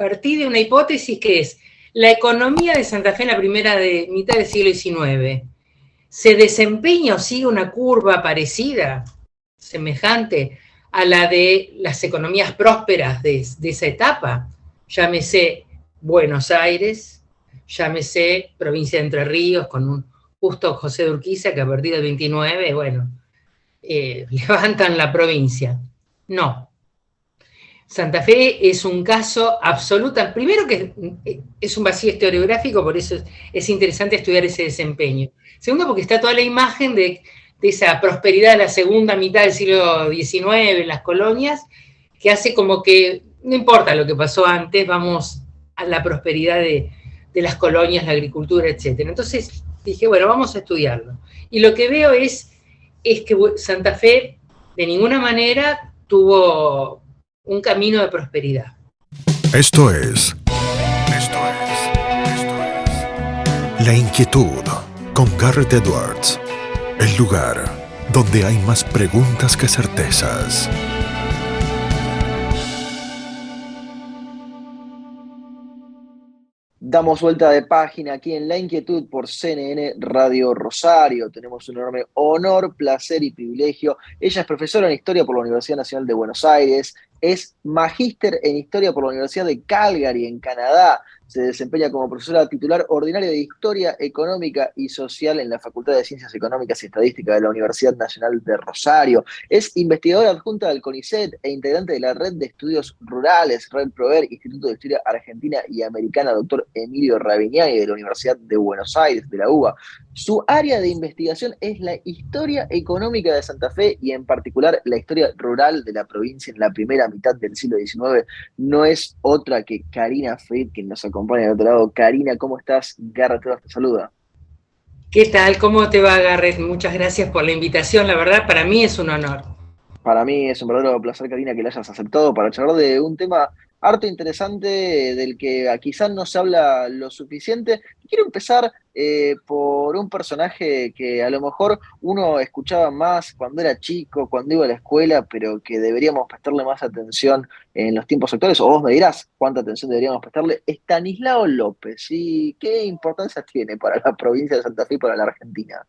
partí de una hipótesis que es la economía de Santa Fe en la primera mitad del siglo XIX. ¿Se desempeña o sigue una curva parecida, semejante a la de las economías prósperas de esa etapa? Llámese Buenos Aires, llámese provincia de Entre Ríos, con un justo José de Urquiza que a partir del 29, levantan la provincia. No. Santa Fe es un caso absoluta, primero que es un vacío historiográfico, por eso es interesante estudiar ese desempeño. Segundo, porque está toda la imagen de esa prosperidad de la segunda mitad del siglo XIX en las colonias, que hace como que no importa lo que pasó antes, vamos a la prosperidad de las colonias, la agricultura, etc. Entonces dije, bueno, vamos a estudiarlo. Y lo que veo es que Santa Fe de ninguna manera tuvo un camino de prosperidad. Esto es La Inquietud con Garrett Edwards. El lugar donde hay más preguntas que certezas. Damos vuelta de página aquí en La Inquietud por CNN Radio Rosario. Tenemos un enorme honor, placer y privilegio. Ella es profesora en Historia por la Universidad Nacional de Buenos Aires, es magíster en Historia por la Universidad de Calgary, en Canadá. Se desempeña como profesora titular ordinaria de Historia Económica y Social en la Facultad de Ciencias Económicas y Estadística de la Universidad Nacional de Rosario. Es investigadora adjunta del CONICET e integrante de la Red de Estudios Rurales, Red Prover, Instituto de Historia Argentina y Americana, Dr. Emilio Ravignani, de la Universidad de Buenos Aires, de la UBA. Su área de investigación es la historia económica de Santa Fe y en particular la historia rural de la provincia en la primera mitad del siglo XIX. No es otra que Karina Fried, quien nos acompaña del otro lado. Karina, ¿cómo estás? Garrett te saluda. ¿Qué tal? ¿Cómo te va, Garrett? Muchas gracias por la invitación. La verdad, para mí es un honor. Para mí es un verdadero placer, Karina, que lo hayas aceptado para charlar de un tema harto interesante del que quizás no se habla lo suficiente. Quiero empezar por un personaje que a lo mejor uno escuchaba más cuando era chico, cuando iba a la escuela, pero que deberíamos prestarle más atención en los tiempos actuales, o vos me dirás cuánta atención deberíamos prestarle. Estanislao López, ¿y qué importancia tiene para la provincia de Santa Fe y para la Argentina?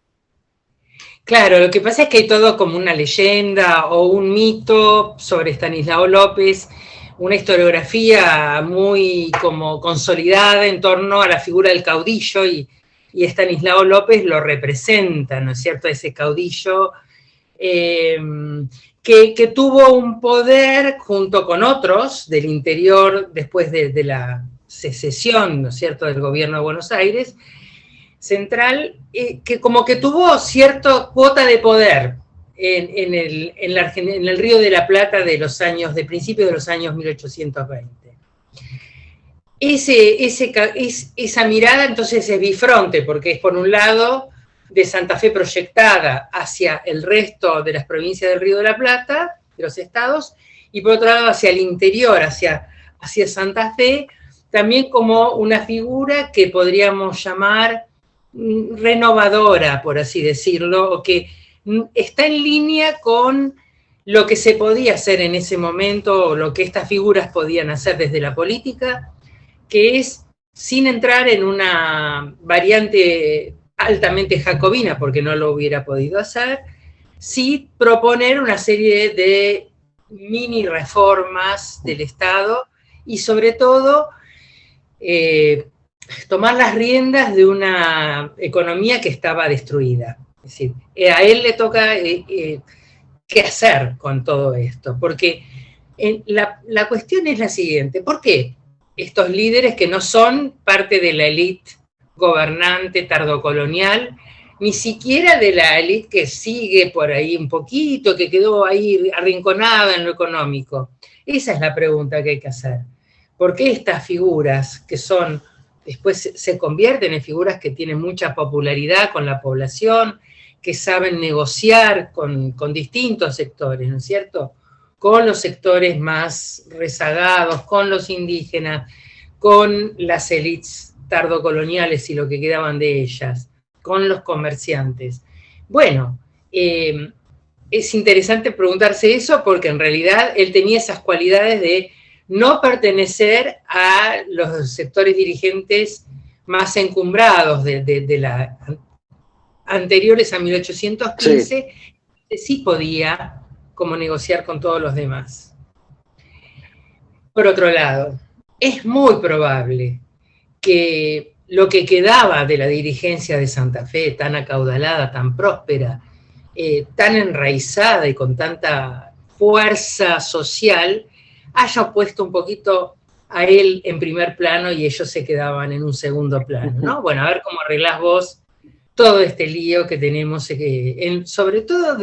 Claro, lo que pasa es que hay todo como una leyenda o un mito sobre Estanislao López, una historiografía muy como consolidada en torno a la figura del caudillo y Estanislao López lo representa, ¿no es cierto?, ese caudillo que tuvo un poder junto con otros del interior después de la secesión, ¿no es cierto?, del gobierno de Buenos Aires, central, que como que tuvo cierta cuota de poder en el Río de la Plata de principios de los años 1820. Esa mirada entonces es bifronte, porque es por un lado de Santa Fe proyectada hacia el resto de las provincias del Río de la Plata, de los estados, y por otro lado hacia el interior, hacia Santa Fe, también como una figura que podríamos llamar renovadora, por así decirlo, o que está en línea con lo que se podía hacer en ese momento, o lo que estas figuras podían hacer desde la política, que es, sin entrar en una variante altamente jacobina, porque no lo hubiera podido hacer, sí proponer una serie de mini reformas del Estado y sobre todo tomar las riendas de una economía que estaba destruida. Es decir, a él le toca qué hacer con todo esto, porque la cuestión es la siguiente: ¿por qué estos líderes que no son parte de la élite gobernante tardocolonial, ni siquiera de la élite que sigue por ahí un poquito, que quedó ahí arrinconada en lo económico? Esa es la pregunta que hay que hacer. ¿Por qué estas figuras que son después se convierten en figuras que tienen mucha popularidad con la población, que saben negociar con distintos sectores, ¿no es cierto?, con los sectores más rezagados, con los indígenas, con las élites tardocoloniales y lo que quedaban de ellas, con los comerciantes? Bueno, es interesante preguntarse eso, porque en realidad él tenía esas cualidades de no pertenecer a los sectores dirigentes más encumbrados de la anteriores a 1815, sí podía como negociar con todos los demás. Por otro lado, es muy probable que lo que quedaba de la dirigencia de Santa Fe, tan acaudalada, tan próspera, tan enraizada y con tanta fuerza social, haya puesto un poquito a él en primer plano y ellos se quedaban en un segundo plano, ¿no? Bueno, a ver cómo arreglás vos todo este lío que tenemos, sobre todo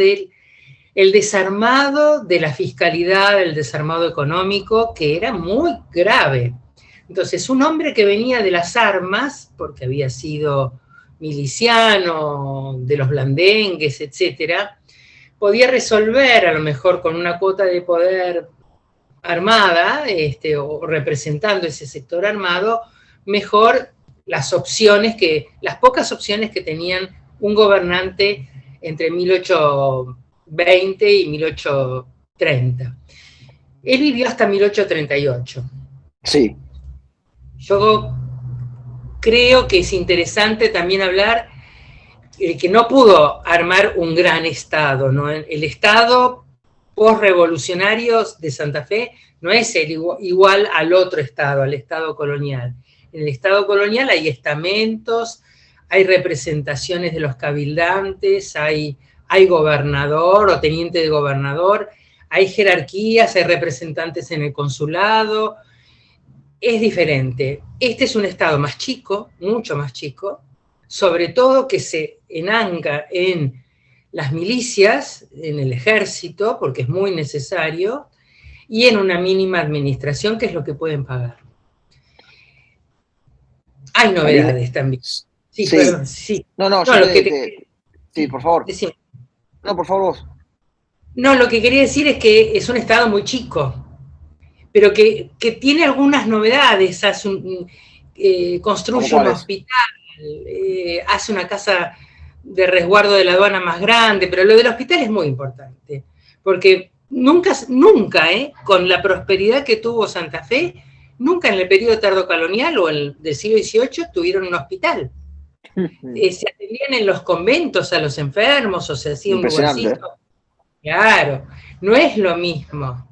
el desarmado de la fiscalidad, el desarmado económico, que era muy grave. Entonces, un hombre que venía de las armas, porque había sido miliciano, de los blandengues, etcétera, podía resolver, a lo mejor con una cuota de poder armada, o representando ese sector armado, mejor las pocas opciones que tenían un gobernante entre 1820 y 1830. Él vivió hasta 1838. Sí. Yo creo que es interesante también hablar que no pudo armar un gran Estado, ¿no? El Estado postrevolucionario de Santa Fe no es igual al otro Estado, al Estado colonial. En el Estado colonial hay estamentos, hay representaciones de los cabildantes, hay gobernador o teniente de gobernador, hay jerarquías, hay representantes en el consulado. Es diferente. Este es un Estado más chico, mucho más chico, sobre todo que se enanca en las milicias, en el ejército, porque es muy necesario, y en una mínima administración, que es lo que pueden pagar. Hay novedades también. Sí, sí. Perdón, sí. Sí, por favor. Decime. No, por favor vos. No, lo que quería decir es que es un Estado muy chico, pero que tiene algunas novedades. Construye un hospital, hace una casa de resguardo de la aduana más grande, pero lo del hospital es muy importante, porque nunca, con la prosperidad que tuvo Santa Fe, nunca en el periodo tardocolonial o del siglo XVIII tuvieron un hospital. Se atendían en los conventos a los enfermos, o se hacía un lugarcito. Claro, no es lo mismo.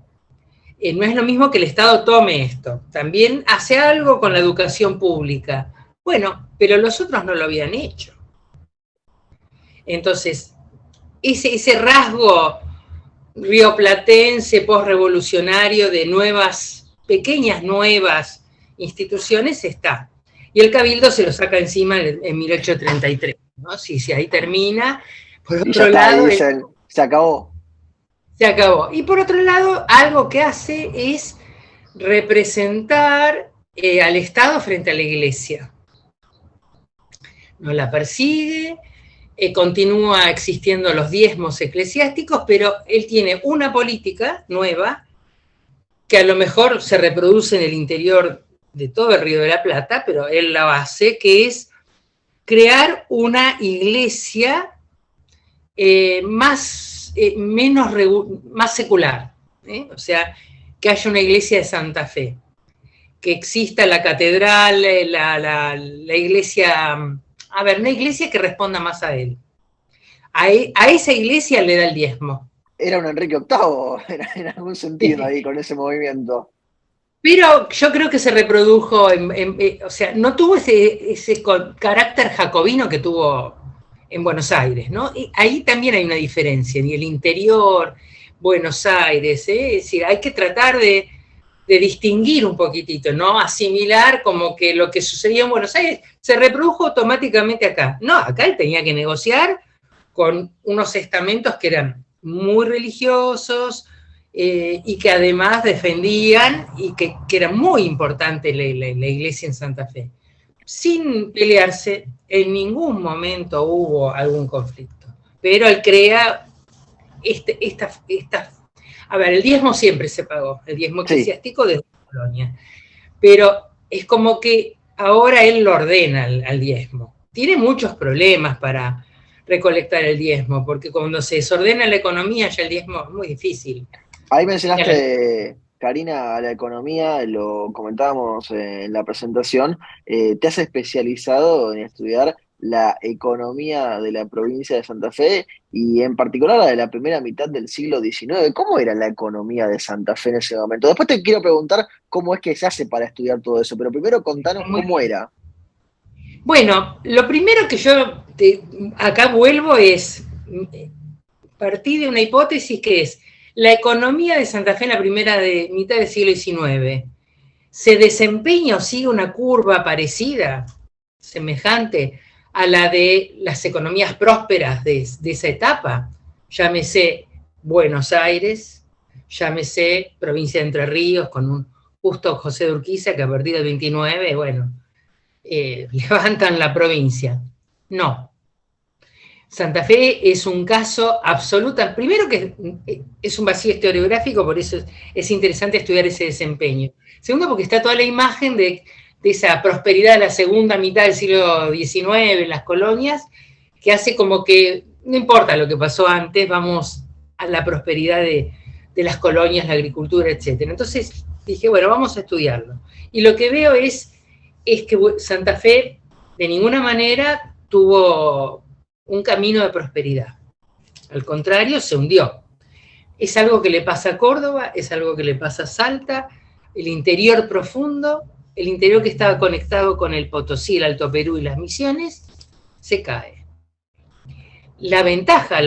No es lo mismo que el Estado tome esto. También hace algo con la educación pública. Bueno, pero los otros no lo habían hecho. Entonces, ese rasgo rioplatense, postrevolucionario de pequeñas nuevas instituciones está. Y el Cabildo se lo saca encima en 1833, ¿no? Sí, ahí termina. Por otro lado, se acabó. Se acabó. Y por otro lado, algo que hace es representar al Estado frente a la Iglesia. No la persigue, continúa existiendo los diezmos eclesiásticos, pero él tiene una política nueva que a lo mejor se reproduce en el interior de todo el Río de la Plata, pero él la hace, que es crear una iglesia más secular, o sea, que haya una iglesia de Santa Fe, que exista la catedral, la iglesia, una iglesia que responda más a él. A esa iglesia le da el diezmo. Era un Enrique VIII, en algún sentido ahí, con ese movimiento. Pero yo creo que se reprodujo, o sea, no tuvo ese carácter jacobino que tuvo en Buenos Aires, ¿no? Y ahí también hay una diferencia, en el interior, Buenos Aires, es decir, hay que tratar de distinguir un poquitito, no asimilar como que lo que sucedía en Buenos Aires se reprodujo automáticamente acá. No, acá él tenía que negociar con unos estamentos que eran muy religiosos y que además defendían y que era muy importante la iglesia en Santa Fe. Sin pelearse, en ningún momento hubo algún conflicto. Pero él crea el diezmo siempre se pagó, el diezmo eclesiástico desde Colonia. Pero es como que ahora él lo ordena al diezmo. Tiene muchos problemas para recolectar el diezmo, porque cuando se desordena la economía ya el diezmo es muy difícil. Ahí mencionaste Karina, a la economía, lo comentábamos en la presentación, te has especializado en estudiar la economía de la provincia de Santa Fe y en particular la de la primera mitad del siglo XIX. ¿Cómo era la economía de Santa Fe en ese momento? Después te quiero preguntar cómo es que se hace para estudiar todo eso, pero primero contanos Muy cómo bien. era. Bueno, lo primero que acá vuelvo es partir de una hipótesis que es la economía de Santa Fe en la mitad del siglo XIX. ¿Se desempeña o sigue una curva parecida, semejante a la de las economías prósperas de esa etapa? Llámese Buenos Aires, llámese provincia de Entre Ríos, con un justo José de Urquiza que a partir del 29, bueno, levantan la provincia. No. Santa Fe es un caso absoluta, primero que es un vacío historiográfico, por eso es interesante estudiar ese desempeño. Segundo, porque está toda la imagen de esa prosperidad de la segunda mitad del siglo XIX en las colonias, que hace como que no importa lo que pasó antes, vamos a la prosperidad de las colonias, la agricultura, etc. Entonces dije, bueno, vamos a estudiarlo. Y lo que veo es que Santa Fe de ninguna manera tuvo un camino de prosperidad. Al contrario, se hundió. Es algo que le pasa a Córdoba, es algo que le pasa a Salta, el interior profundo, el interior que estaba conectado con el Potosí, el Alto Perú y las Misiones, se cae. La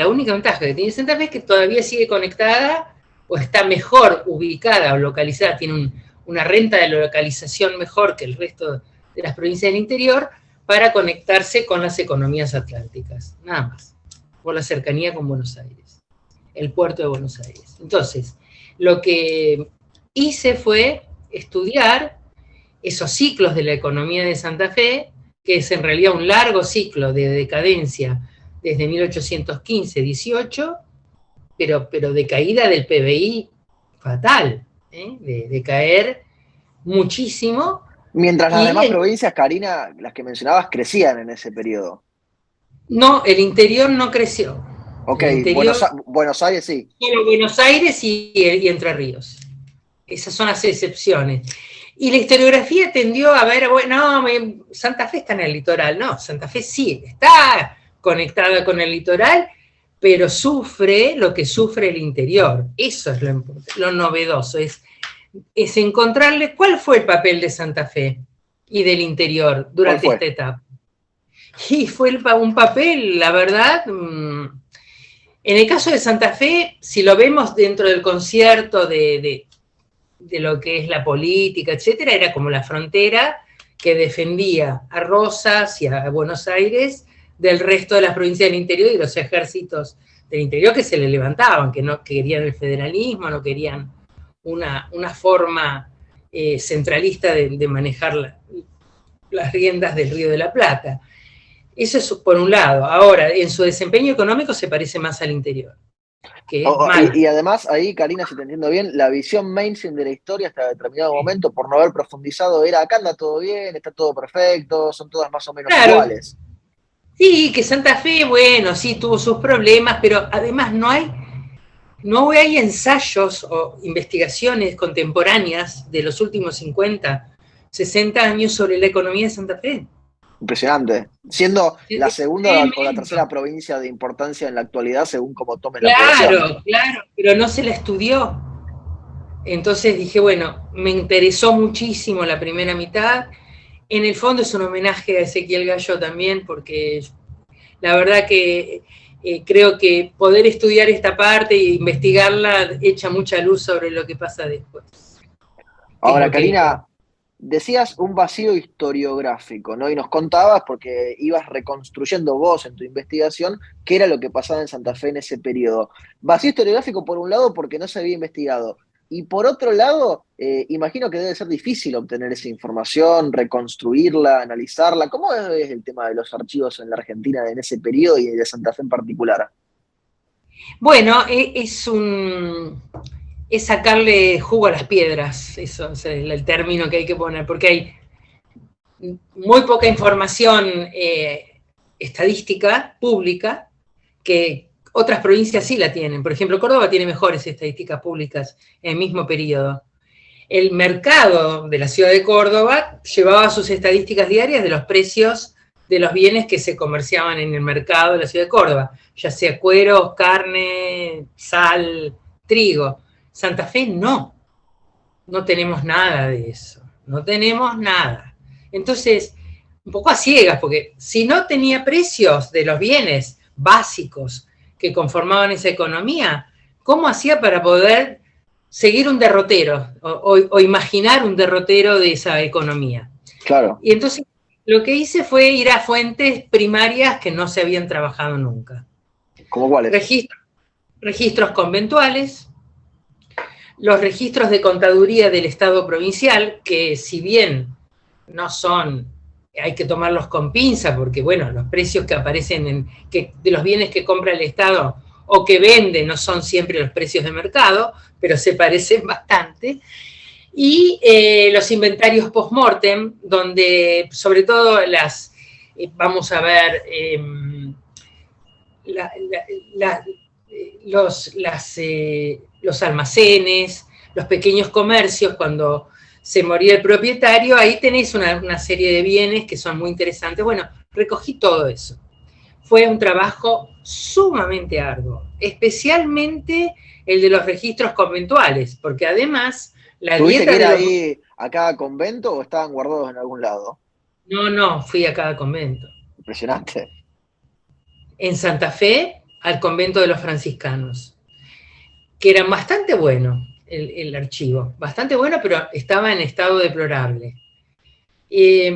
única ventaja que tiene Santa Fe es que todavía sigue conectada o está mejor ubicada o localizada, tiene una renta de localización mejor que el resto de las provincias del interior para conectarse con las economías atlánticas, nada más, por la cercanía con Buenos Aires, el puerto de Buenos Aires. Entonces, lo que hice fue estudiar esos ciclos de la economía de Santa Fe, que es en realidad un largo ciclo de decadencia desde 1815-18, pero de caída del PBI fatal, de caer muchísimo. Mientras las demás provincias, Karina, las que mencionabas, crecían en ese periodo. No, el interior no creció. Ok, el interior, Buenos Aires sí. Solo Buenos Aires y Entre Ríos. Esas son las excepciones. Y la historiografía tendió a ver, bueno, Santa Fe está en el litoral. No, Santa Fe sí, está conectada con el litoral, pero sufre lo que sufre el interior. Eso es lo novedoso, es encontrarle cuál fue el papel de Santa Fe y del interior durante esta etapa. Y fue un papel, la verdad, en el caso de Santa Fe, si lo vemos dentro del concierto de lo que es la política, etcétera, era como la frontera que defendía a Rosas y a Buenos Aires del resto de las provincias del interior y los ejércitos del interior que se le levantaban, que no querían el federalismo, no querían una forma centralista de manejar las riendas del Río de la Plata. Eso es por un lado. Ahora, en su desempeño económico se parece más al interior. Que es y además, ahí, Karina, si te entiendo bien, la visión mainstream de la historia hasta determinado momento, por no haber profundizado, era acá anda todo bien, está todo perfecto, son todas más o menos iguales. Sí, que Santa Fe, bueno, sí tuvo sus problemas, pero además no hay ensayos o investigaciones contemporáneas de los últimos 50, 60 años sobre la economía de Santa Fe. Impresionante. Siendo la segunda o la tercera provincia de importancia en la actualidad, según como tome la población. Claro, pero no se la estudió. Entonces dije, bueno, me interesó muchísimo la primera mitad. En el fondo es un homenaje a Ezequiel Gallo también, porque la verdad que creo que poder estudiar esta parte e investigarla echa mucha luz sobre lo que pasa después. Ahora, Karina, decías un vacío historiográfico, ¿no? Y nos contabas, porque ibas reconstruyendo vos en tu investigación, qué era lo que pasaba en Santa Fe en ese periodo. Vacío historiográfico, por un lado, porque no se había investigado. Y por otro lado, imagino que debe ser difícil obtener esa información, reconstruirla, analizarla. ¿Cómo es el tema de los archivos en la Argentina en ese periodo y de Santa Fe en particular? Bueno, es sacarle jugo a las piedras, eso es el término que hay que poner, porque hay muy poca información estadística pública que otras provincias sí la tienen. Por ejemplo, Córdoba tiene mejores estadísticas públicas en el mismo periodo. el mercado de la ciudad de Córdoba llevaba sus estadísticas diarias de los precios de los bienes que se comerciaban en el mercado de la ciudad de Córdoba, ya sea cueros, carne, sal, trigo. Santa Fe no tenemos nada de eso, no tenemos nada. Entonces, un poco a ciegas, porque si no tenía precios de los bienes básicos que conformaban esa economía, ¿cómo hacía para poder seguir un derrotero o imaginar un derrotero de esa economía? Claro. Y entonces lo que hice fue ir a fuentes primarias que no se habían trabajado nunca. ¿Cómo cuáles? Registros conventuales, los registros de contaduría del Estado provincial, que si bien no son, hay que tomarlos con pinza, porque bueno, los precios que aparecen de los bienes que compra el Estado o que vende no son siempre los precios de mercado, pero se parecen bastante. Y los inventarios post-mortem, donde sobre todo vamos a ver, los almacenes, los pequeños comercios, cuando se moría el propietario, ahí tenéis una serie de bienes que son muy interesantes. Bueno, recogí todo eso. Fue un trabajo sumamente arduo, especialmente el de los registros conventuales, porque además la ¿Tuviste dieta que ir de los... ahí a cada convento o estaban guardados en algún lado? No, fui a cada convento. Impresionante. En Santa Fe, al convento de los franciscanos, que era bastante bueno el archivo, bastante bueno, pero estaba en estado deplorable. Y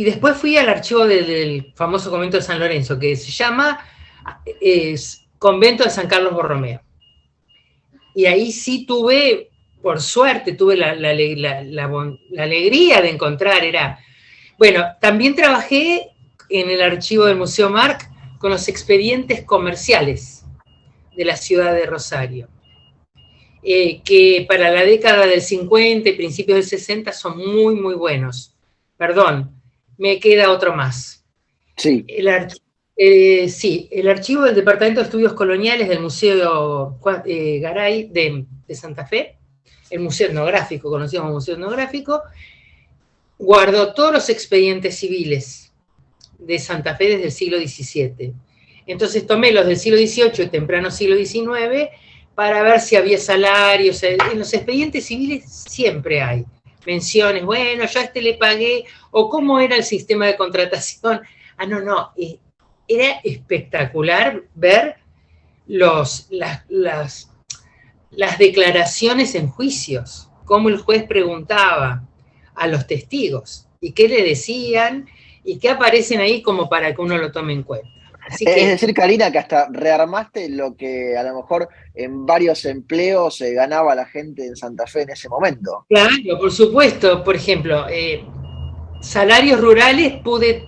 después fui al archivo del famoso convento de San Lorenzo, que se llama Convento de San Carlos Borromeo. Y ahí sí por suerte, tuve la alegría de encontrar, bueno, también trabajé en el archivo del Museo Marc con los expedientes comerciales de la ciudad de Rosario, que para la década del 50 y principios del 60 son muy, muy buenos. Perdón, me queda otro más. Sí. El archivo del Departamento de Estudios Coloniales del Museo Garay de Santa Fe, el Museo Etnográfico, conocido como Museo Etnográfico, guardó todos los expedientes civiles de Santa Fe desde el siglo XVII. Entonces tomé los del siglo XVIII y temprano siglo XIX para ver si había salarios. En los expedientes civiles siempre hay menciones, bueno, yo a este le pagué, o cómo era el sistema de contratación. Era espectacular ver las declaraciones en juicios, cómo el juez preguntaba a los testigos, y qué le decían, y qué aparecen ahí como para que uno lo tome en cuenta. Así que, es decir, Karina, que hasta rearmaste lo que a lo mejor en varios empleos ganaba la gente en Santa Fe en ese momento. Claro, por supuesto. Por ejemplo, salarios rurales pude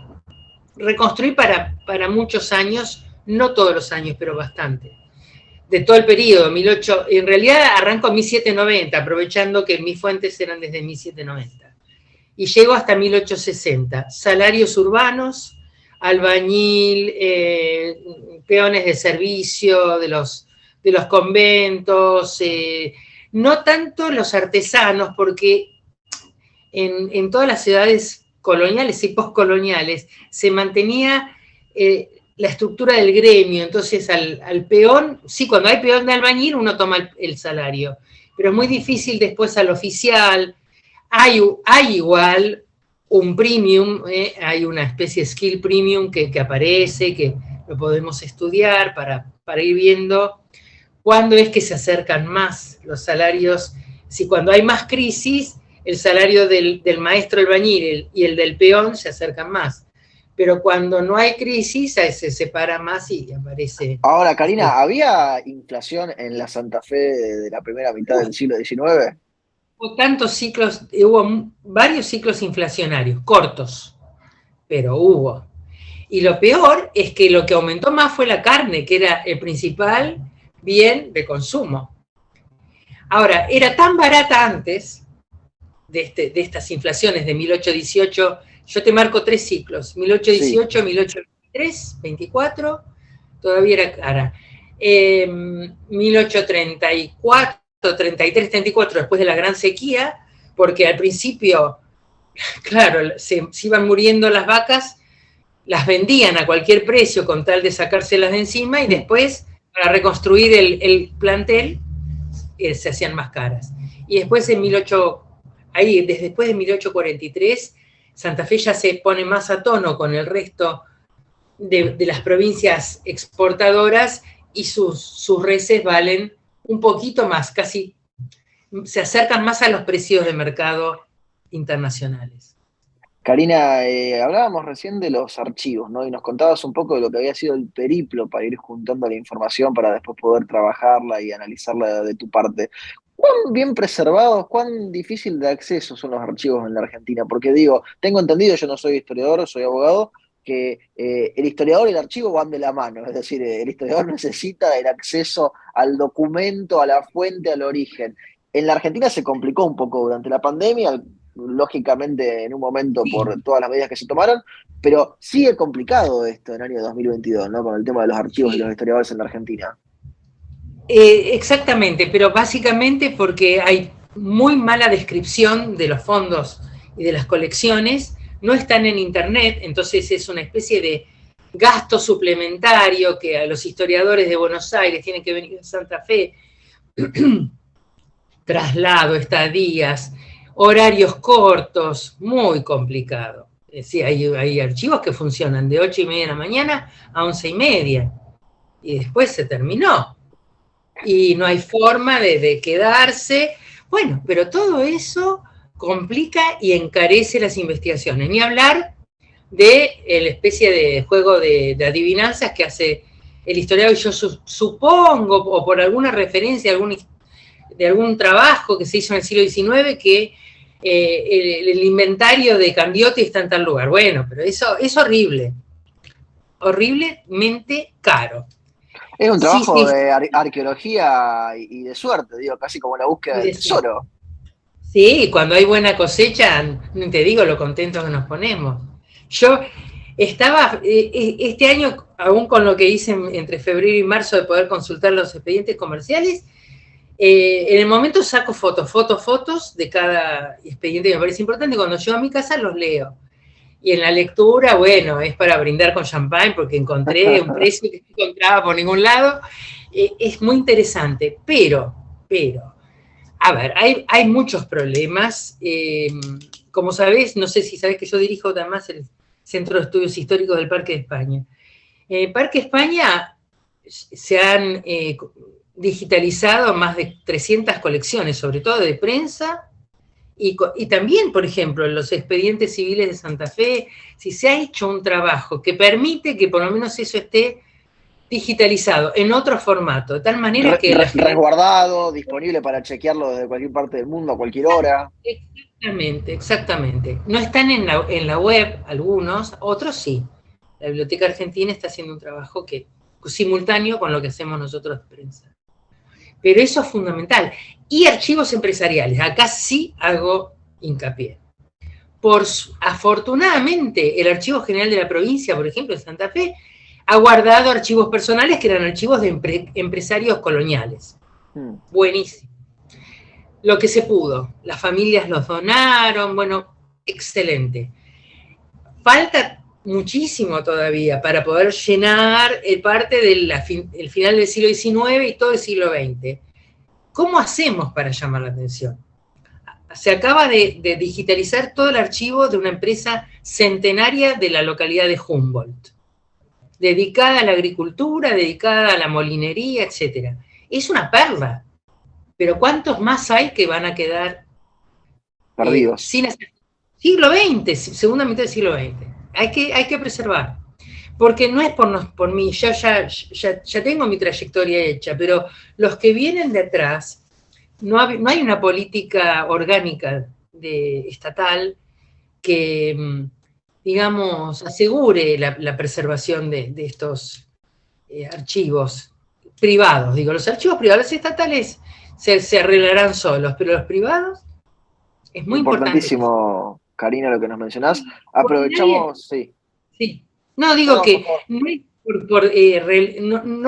reconstruir para muchos años, no todos los años, pero bastante. De todo el periodo, en realidad arranco en 1790, aprovechando que mis fuentes eran desde 1790. Y llego hasta 1860. Salarios urbanos, albañil, peones de servicio de los conventos, no tanto los artesanos, porque en todas las ciudades coloniales y postcoloniales se mantenía la estructura del gremio. Entonces al peón, sí, cuando hay peón de albañil uno toma el salario, pero es muy difícil después al oficial. Hay igual un premium, hay una especie de skill premium que aparece, que lo podemos estudiar para ir viendo cuándo es que se acercan más los salarios. Si cuando hay más crisis, el salario del maestro albañil y el del peón se acercan más. Pero cuando no hay crisis, se separa más y aparece... Ahora, Karina, ¿había inflación en la Santa Fe de la primera mitad del siglo XIX? Hubo varios ciclos inflacionarios, cortos, pero hubo. Y lo peor es que lo que aumentó más fue la carne, que era el principal bien de consumo. Ahora, era tan barata antes de estas inflaciones de 1818, yo te marco 3 ciclos, 1818, sí. 1823, 24, todavía era cara. 1834, 1933-34, después de la gran sequía, porque al principio, claro, se iban muriendo las vacas, las vendían a cualquier precio con tal de sacárselas de encima, y después, para reconstruir el plantel, se hacían más caras. Y después después de 1843, Santa Fe ya se pone más a tono con el resto de las provincias exportadoras, y sus reses valen un poquito más, casi se acercan más a los precios de mercado internacionales. Karina, hablábamos recién de los archivos, ¿no? Y nos contabas un poco de lo que había sido el periplo para ir juntando la información para después poder trabajarla y analizarla de tu parte. ¿Cuán bien preservados, cuán difícil de acceso son los archivos en la Argentina? Porque digo, tengo entendido, yo no soy historiador, soy abogado, que el historiador y el archivo van de la mano, es decir, el historiador necesita el acceso al documento, a la fuente, al origen. En la Argentina se complicó un poco durante la pandemia, lógicamente en un momento por todas las medidas que se tomaron, pero sigue complicado esto en el año 2022, ¿no? Con el tema de los archivos y los historiadores en la Argentina. Exactamente, pero básicamente porque hay muy mala descripción de los fondos y de las colecciones, no están en internet, entonces es una especie de gasto suplementario que a los historiadores de Buenos Aires tienen que venir a Santa Fe, traslado, estadías, horarios cortos, muy complicado. Es decir, hay archivos que funcionan de 8:30 de la mañana a 11:30, y después se terminó. Y no hay forma de quedarse. Bueno, pero todo eso complica y encarece las investigaciones. Ni hablar de la especie de juego de adivinanzas que hace el historiador. Yo supongo, o por alguna referencia de algún trabajo que se hizo en el siglo XIX, que el inventario de Candioti está en tal lugar. Bueno, pero eso es horrible. Horriblemente caro. Es un trabajo de arqueología y de suerte, digo, casi como la búsqueda del tesoro. Sí, cuando hay buena cosecha, no te digo lo contentos que nos ponemos. Yo estaba, este año, aún con lo que hice entre febrero y marzo de poder consultar los expedientes comerciales, en el momento saco fotos de cada expediente que me parece importante, y cuando llego a mi casa los leo. Y en la lectura, bueno, es para brindar con champán, porque encontré un precio que no encontraba por ningún lado. Es muy interesante, pero, a ver, hay muchos problemas. Como sabés, no sé si sabés que yo dirijo además el Centro de Estudios Históricos del Parque de España. En el Parque de España se han digitalizado más de 300 colecciones, sobre todo de prensa, y también, por ejemplo, en los expedientes civiles de Santa Fe, si se ha hecho un trabajo que permite que por lo menos eso esté digitalizado en otro formato, de tal manera que... resguardado, disponible para chequearlo desde cualquier parte del mundo, a cualquier hora. Exactamente. No están en la web algunos, otros sí. La Biblioteca Argentina está haciendo un trabajo simultáneo con lo que hacemos nosotros de prensa. Pero eso es fundamental. Y archivos empresariales, acá sí hago hincapié. Afortunadamente, el Archivo General de la Provincia, por ejemplo, en Santa Fe, ha guardado archivos personales que eran archivos de empresarios coloniales. Buenísimo. Lo que se pudo. Las familias los donaron, bueno, excelente. Falta muchísimo todavía para poder llenar el parte del final del siglo XIX y todo el siglo XX. ¿Cómo hacemos para llamar la atención? Se acaba de digitalizar todo el archivo de una empresa centenaria de la localidad de Humboldt, dedicada a la agricultura, dedicada a la molinería, etc. Es una perla, pero ¿cuántos más hay que van a quedar perdidos? Sin hacer? Siglo XX, segunda mitad del siglo XX. Hay que preservar. Porque no es por mí, ya tengo mi trayectoria hecha, pero los que vienen de atrás, no hay una política orgánica estatal que, digamos, asegure la preservación de estos archivos privados. Digo, los archivos privados, los estatales se arreglarán solos, pero los privados es muy importantísimo, Karina, lo que nos mencionás. Aprovechamos, sí. No, digo que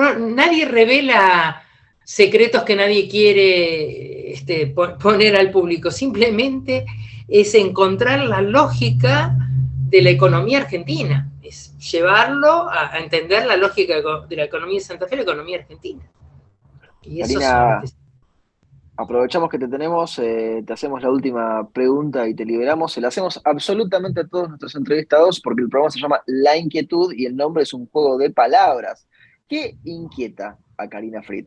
nadie revela secretos que nadie quiere poner al público, simplemente es encontrar la lógica de la economía argentina, es llevarlo a entender la lógica de la economía de Santa Fe, la economía argentina. Y eso Karina, aprovechamos que te tenemos, te hacemos la última pregunta y te liberamos. Se la hacemos absolutamente a todos nuestros entrevistados porque el programa se llama La Inquietud y el nombre es un juego de palabras. ¿Qué inquieta a Karina Fried?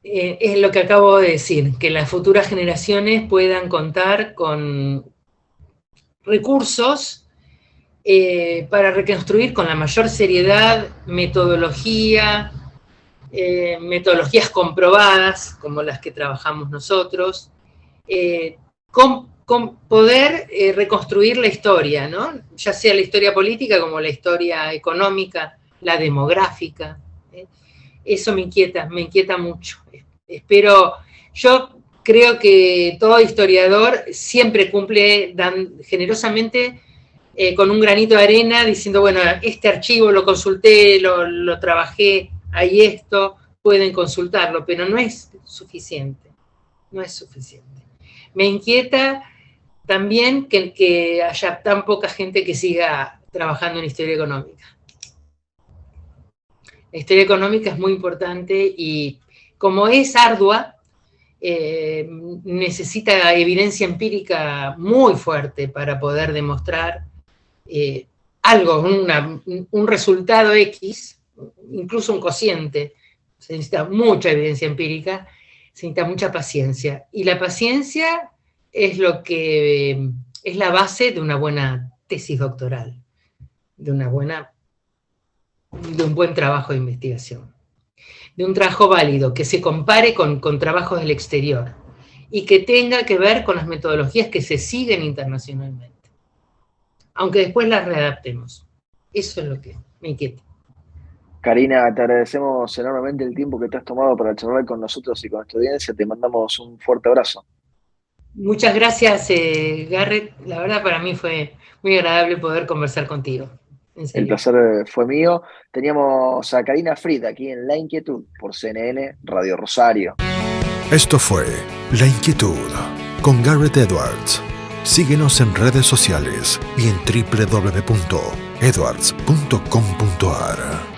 Es lo que acabo de decir, que las futuras generaciones puedan contar con recursos para reconstruir con la mayor seriedad metodologías comprobadas, como las que trabajamos nosotros, con poder reconstruir la historia, ¿no? Ya sea la historia política como la historia económica, la demográfica. Eso me inquieta mucho. Yo creo que todo historiador siempre cumple generosamente con un granito de arena, diciendo, bueno, este archivo lo consulté, lo trabajé, hay esto, pueden consultarlo, pero no es suficiente, no es suficiente. Me inquieta también que haya tan poca gente que siga trabajando en historia económica. La historia económica es muy importante y como es ardua, necesita evidencia empírica muy fuerte para poder demostrar algo, un resultado X, incluso un cociente. Se necesita mucha evidencia empírica, se necesita mucha paciencia. Y la paciencia es es la base de una buena tesis doctoral, de un buen trabajo de investigación, de un trabajo válido, que se compare con trabajos del exterior y que tenga que ver con las metodologías que se siguen internacionalmente, aunque después las readaptemos. Eso es lo que me inquieta. Karina, te agradecemos enormemente el tiempo que te has tomado para charlar con nosotros y con nuestra audiencia. Te mandamos un fuerte abrazo. Muchas gracias, Garrett. La verdad para mí fue muy agradable poder conversar contigo. El placer fue mío. Teníamos a Karina Fried aquí en La Inquietud por CNN Radio Rosario. Esto fue La Inquietud con Garrett Edwards. Síguenos en redes sociales y en www.edwards.com.ar.